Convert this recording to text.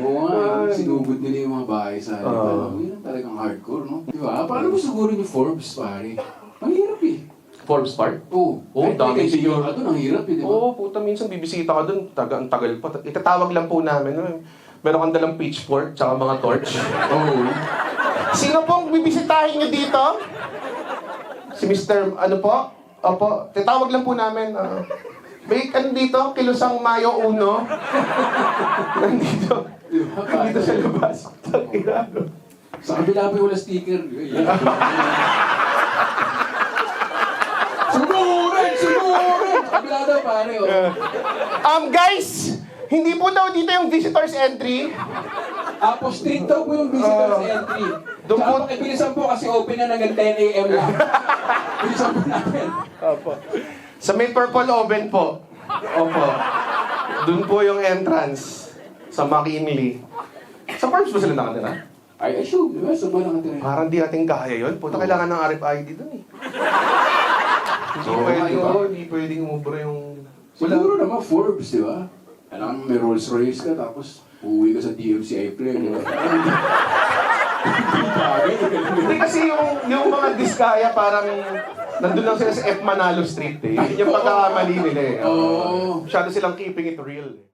Oo nga, sinugod nila yung mga bahay sa halip. Yun ang talagang hardcore, no? Di ba? Paano mo sugurin yung Forbes, pare? Mahirap eh. Forbes Park? Oo. Oo, dami siguro. Ka doon, ang hirap eh, di ba? Oo, puta, minsan bibisita ka dun, ang tagal pa. Itatawag lang po namin. Meron kang dalang pitchfork, tsaka mga torch. Oo. Sino pong bibisitahin nyo dito? Si Mr. Ano po? Opo, tatawag lang po namin. May ano dito? Kilusang Mayo 1. Nandito. Nandito sa labas. Sa kabila pa yung wala sticker. Sugurin! Sugurin! Sa kabila daw, pare. Guys! Hindi po daw dito yung visitors entry. Apo street daw po yung visitors entry. Doon po- Tsaka pakibilisan po kasi open na hanggang 10 a.m. lang. Bilisan po natin. Opo. Sa may purple oven po. Opo. Doon po yung entrance. Sa McKinley. Sa Forbes ba sila nakatira? Ay, sure. Di ba? Saan ba nakatira? Parang di natin kaya yun. Puta, kailangan ng RFID doon eh. Hindi Oo, pwede, diba? hindi pwedeng umubra yung... Siguro naman Forbes, di ba? Alam mo, may Rolls Royce ka, tapos uuwi ka sa DMCI Play, di ba? Hindi kasi yung mga diskaya parang nandun lang sila sa F. Manalo Street eh. Yun yung pagkakamali nila eh. Oo. Masyado silang keeping it real.